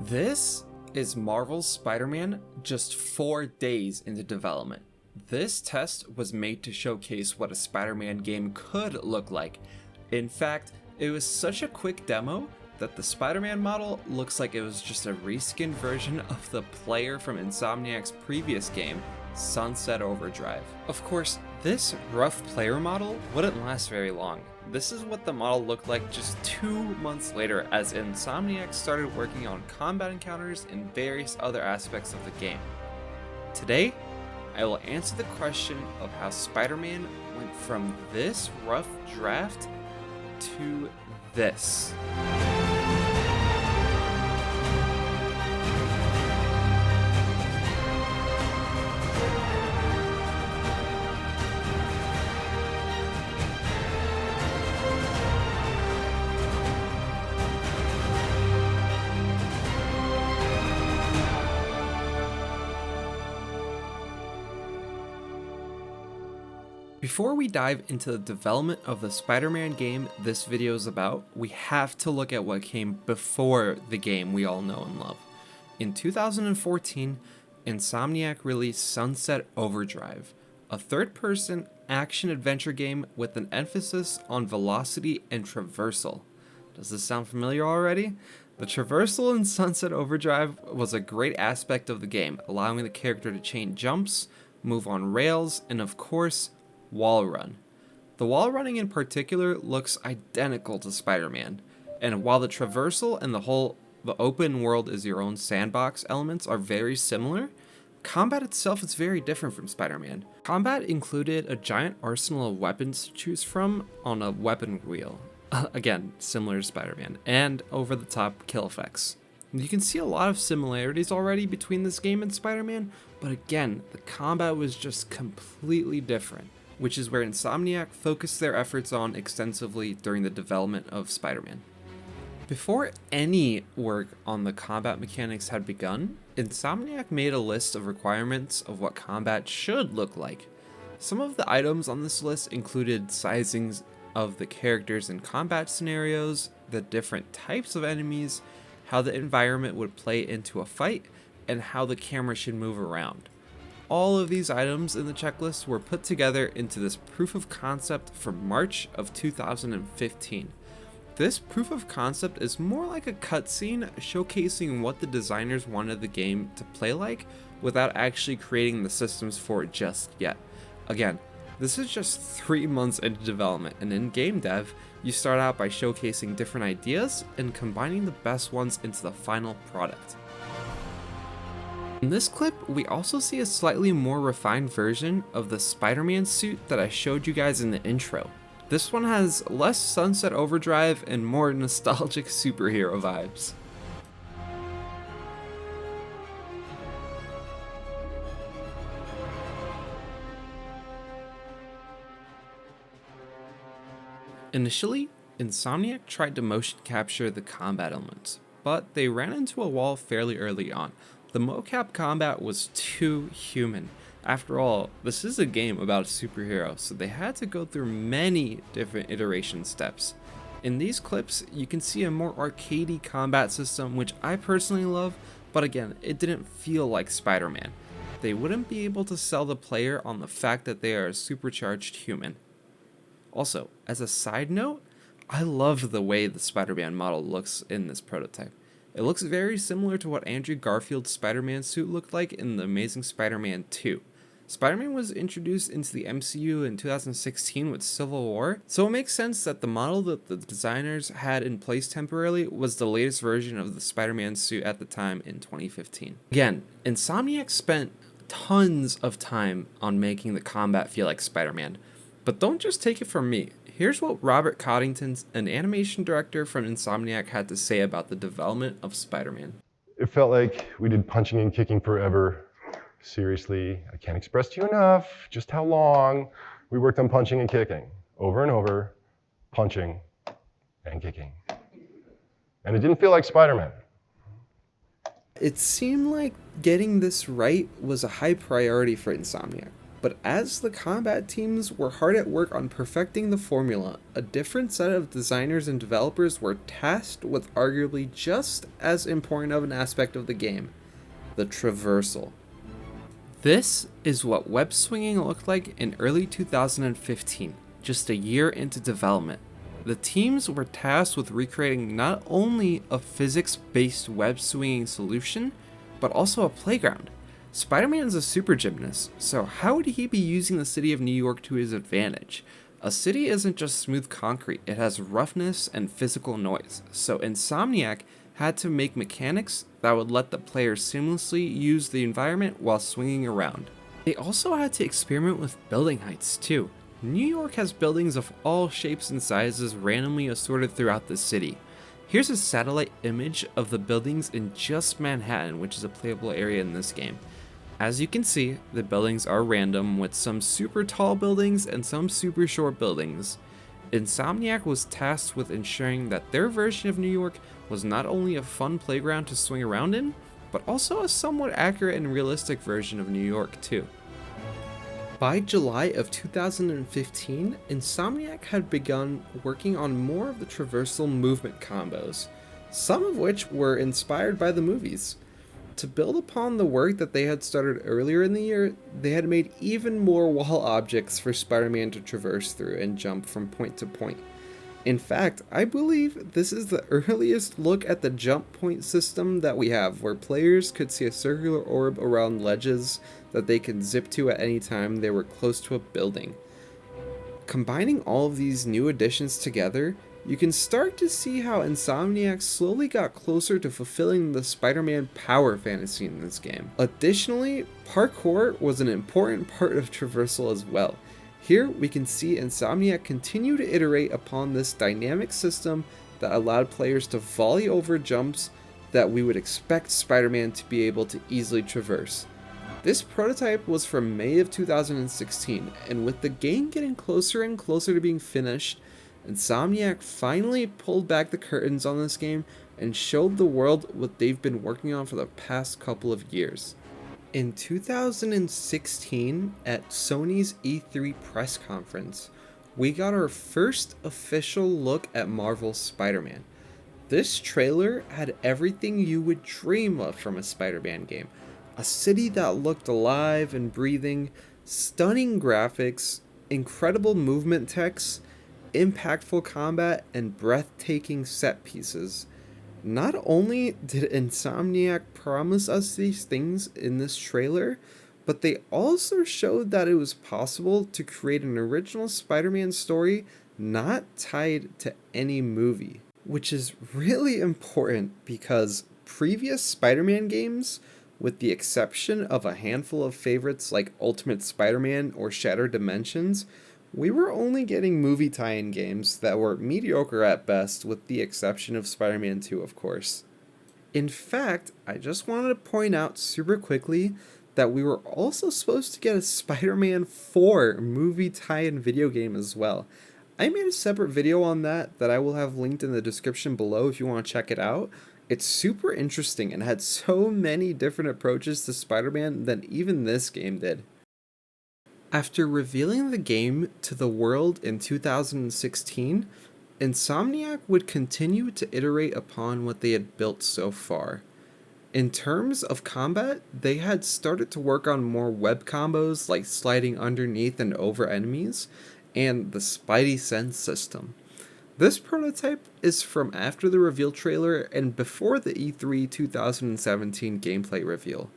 This is Marvel's Spider-Man just 4 days into development. This test was made to showcase what a Spider-Man game could look like. In fact, it was such a quick demo that the Spider-Man model looks like it was just a reskinned version of the player from Insomniac's previous game, Sunset Overdrive. Of course, this rough player model wouldn't last very long. This is what the model looked like just 2 months later as Insomniac started working on combat encounters and various other aspects of the game. Today, I will answer the question of how Spider-Man went from this rough draft to this. Before we dive into the development of the Spider-Man game this video is about, we have to look at what came before the game we all know and love. In 2014, Insomniac released Sunset Overdrive, a third-person action-adventure game with an emphasis on velocity and traversal. Does this sound familiar already? The traversal in Sunset Overdrive was a great aspect of the game, allowing the character to chain jumps, move on rails, and of course, wall run. The wall running in particular looks identical to Spider-Man, and while the traversal and the open world is your own sandbox elements are very similar, combat itself is very different from Spider-Man. Combat included a giant arsenal of weapons to choose from on a weapon wheel, again, similar to Spider-Man, and over-the-top kill effects. You can see a lot of similarities already between this game and Spider-Man, but again, the combat was just completely different, which is where Insomniac focused their efforts on extensively during the development of Spider-Man. Before any work on the combat mechanics had begun, Insomniac made a list of requirements of what combat should look like. Some of the items on this list included sizings of the characters in combat scenarios, the different types of enemies, how the environment would play into a fight, and how the camera should move around. All of these items in the checklist were put together into this proof of concept from March of 2015. This proof of concept is more like a cutscene showcasing what the designers wanted the game to play like without actually creating the systems for it just yet. Again, this is just 3 months into development, and in game dev, you start out by showcasing different ideas and combining the best ones into the final product. In this clip, we also see a slightly more refined version of the Spider-Man suit that I showed you guys in the intro. This one has less Sunset Overdrive and more nostalgic superhero vibes. Initially, Insomniac tried to motion capture the combat elements, but they ran into a wall fairly early on. The mocap combat was too human. After all, this is a game about a superhero, so they had to go through many different iteration steps. In these clips, you can see a more arcadey combat system, which I personally love, but again, it didn't feel like Spider-Man. They wouldn't be able to sell the player on the fact that they are a supercharged human. Also, as a side note, I love the way the Spider-Man model looks in this prototype. It looks very similar to what Andrew Garfield's Spider-Man suit looked like in The Amazing Spider-Man 2. Spider-Man was introduced into the MCU in 2016 with Civil War, so it makes sense that the model that the designers had in place temporarily was the latest version of the Spider-Man suit at the time in 2015. Again, Insomniac spent tons of time on making the combat feel like Spider-Man, but don't just take it from me. Here's what Robert Coddington, an animation director from Insomniac, had to say about the development of Spider-Man. It felt like we did punching and kicking forever. Seriously, I can't express to you enough just how long we worked on punching and kicking. Over and over, punching and kicking. And it didn't feel like Spider-Man. It seemed like getting this right was a high priority for Insomniac. But as the combat teams were hard at work on perfecting the formula, a different set of designers and developers were tasked with arguably just as important of an aspect of the game, the traversal. This is what web swinging looked like in early 2015, just a year into development. The teams were tasked with recreating not only a physics-based web swinging solution, but also a playground. Spider-Man is a super gymnast, so how would he be using the city of New York to his advantage? A city isn't just smooth concrete, it has roughness and physical noise, so Insomniac had to make mechanics that would let the player seamlessly use the environment while swinging around. They also had to experiment with building heights too. New York has buildings of all shapes and sizes randomly assorted throughout the city. Here's a satellite image of the buildings in just Manhattan, which is a playable area in this game. As you can see, the buildings are random, with some super tall buildings and some super short buildings. Insomniac was tasked with ensuring that their version of New York was not only a fun playground to swing around in, but also a somewhat accurate and realistic version of New York too. By July of 2015, Insomniac had begun working on more of the traversal movement combos, some of which were inspired by the movies. To build upon the work that they had started earlier in the year, they had made even more wall objects for Spider-Man to traverse through and jump from point to point. In fact, I believe this is the earliest look at the jump point system that we have, where players could see a circular orb around ledges that they could zip to at any time they were close to a building. Combining all of these new additions together, you can start to see how Insomniac slowly got closer to fulfilling the Spider-Man power fantasy in this game. Additionally, parkour was an important part of traversal as well. Here we can see Insomniac continue to iterate upon this dynamic system that allowed players to volley over jumps that we would expect Spider-Man to be able to easily traverse. This prototype was from May of 2016, and with the game getting closer and closer to being finished, Insomniac finally pulled back the curtains on this game and showed the world what they've been working on for the past couple of years. In 2016, at Sony's E3 press conference, we got our first official look at Marvel's Spider-Man. This trailer had everything you would dream of from a Spider-Man game. A city that looked alive and breathing, stunning graphics, incredible movement text, impactful combat, and breathtaking set pieces. Not only did Insomniac promise us these things in this trailer, but they also showed that it was possible to create an original Spider-Man story not tied to any movie, which is really important because previous Spider-Man games, with the exception of a handful of favorites like Ultimate Spider-Man or Shattered Dimensions, we were only getting movie tie-in games that were mediocre at best, with the exception of Spider-Man 2, of course. In fact, I just wanted to point out super quickly that we were also supposed to get a Spider-Man 4 movie tie-in video game as well. I made a separate video on that I will have linked in the description below if you want to check it out. It's super interesting and had so many different approaches to Spider-Man than even this game did. After revealing the game to the world in 2016, Insomniac would continue to iterate upon what they had built so far. In terms of combat, they had started to work on more web combos like sliding underneath and over enemies, and the Spidey Sense system. This prototype is from after the reveal trailer and before the E3 2017 gameplay reveal.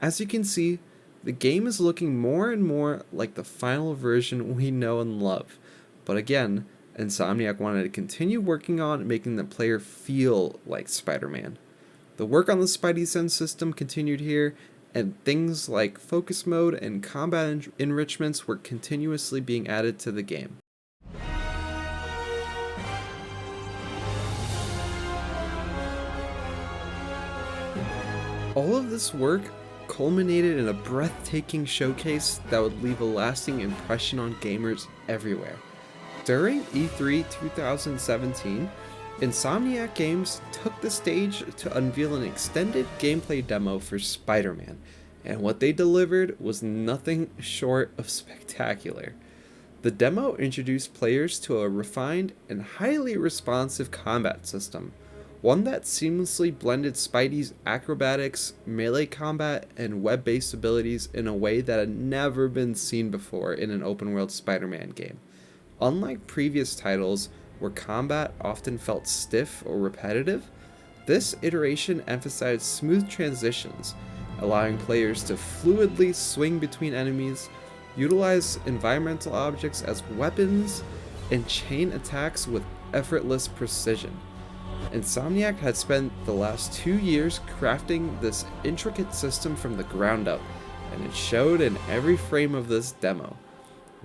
As you can see, the game is looking more and more like the final version we know and love, but again, Insomniac wanted to continue working on making the player feel like Spider-Man. The work on the Spidey Sense system continued here, and things like focus mode and combat enrichments were continuously being added to the game. All of this work culminated in a breathtaking showcase that would leave a lasting impression on gamers everywhere. During E3 2017, Insomniac Games took the stage to unveil an extended gameplay demo for Spider-Man. and what they delivered was nothing short of spectacular. The demo introduced players to a refined and highly responsive combat system, one that seamlessly blended Spidey's acrobatics, melee combat, and web-based abilities in a way that had never been seen before in an open-world Spider-Man game. Unlike previous titles, where combat often felt stiff or repetitive, this iteration emphasized smooth transitions, allowing players to fluidly swing between enemies, utilize environmental objects as weapons, and chain attacks with effortless precision. Insomniac had spent the last 2 years crafting this intricate system from the ground up, and it showed in every frame of this demo.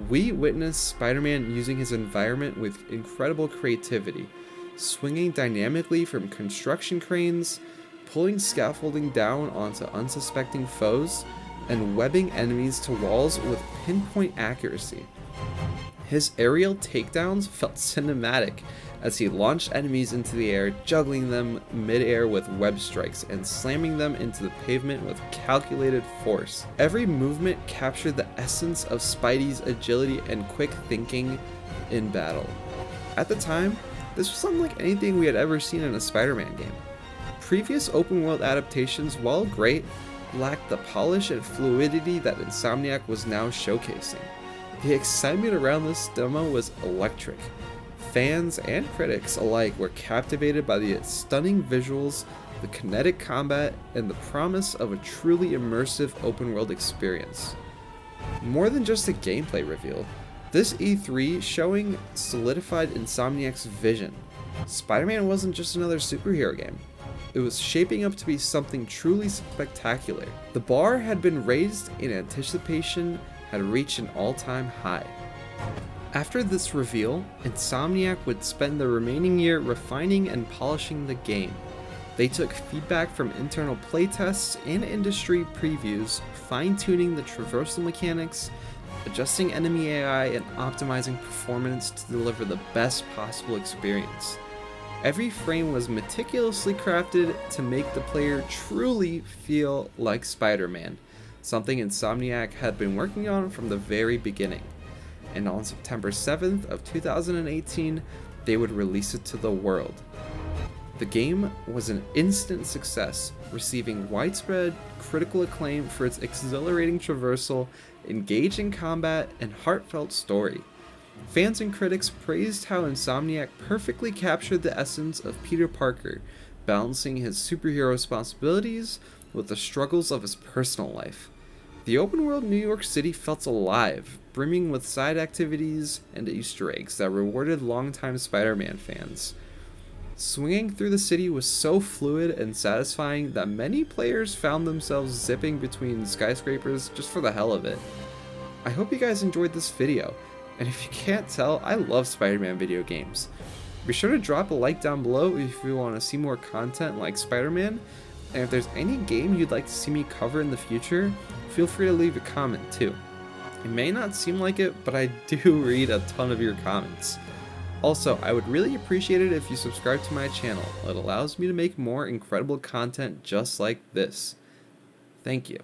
We witnessed Spider-Man using his environment with incredible creativity, swinging dynamically from construction cranes, pulling scaffolding down onto unsuspecting foes, and webbing enemies to walls with pinpoint accuracy. His aerial takedowns felt cinematic as he launched enemies into the air, juggling them mid-air with web strikes and slamming them into the pavement with calculated force. Every movement captured the essence of Spidey's agility and quick thinking in battle. At the time, this was unlike anything we had ever seen in a Spider-Man game. Previous open-world adaptations, while great, lacked the polish and fluidity that Insomniac was now showcasing. The excitement around this demo was electric. Fans and critics alike were captivated by the stunning visuals, the kinetic combat, and the promise of a truly immersive open-world experience. More than just a gameplay reveal, this E3 showing solidified Insomniac's vision. Spider-Man wasn't just another superhero game. It was shaping up to be something truly spectacular. The bar had been raised and anticipation had reached an all-time high. After this reveal, Insomniac would spend the remaining year refining and polishing the game. They took feedback from internal playtests and industry previews, fine-tuning the traversal mechanics, adjusting enemy AI, and optimizing performance to deliver the best possible experience. Every frame was meticulously crafted to make the player truly feel like Spider-Man, something Insomniac had been working on from the very beginning. And on September 7th of 2018, they would release it to the world. The game was an instant success, receiving widespread critical acclaim for its exhilarating traversal, engaging combat, and heartfelt story. Fans and critics praised how Insomniac perfectly captured the essence of Peter Parker, balancing his superhero responsibilities with the struggles of his personal life. The open-world New York City felt alive, brimming with side activities and Easter eggs that rewarded longtime Spider-Man fans. Swinging through the city was so fluid and satisfying that many players found themselves zipping between skyscrapers just for the hell of it. I hope you guys enjoyed this video. And if you can't tell, I love Spider-Man video games. Be sure to drop a like down below if you want to see more content like Spider-Man, and if there's any game you'd like to see me cover in the future, feel free to leave a comment too. It may not seem like it, but I do read a ton of your comments. Also, I would really appreciate it if you subscribe to my channel. It allows me to make more incredible content just like this. Thank you.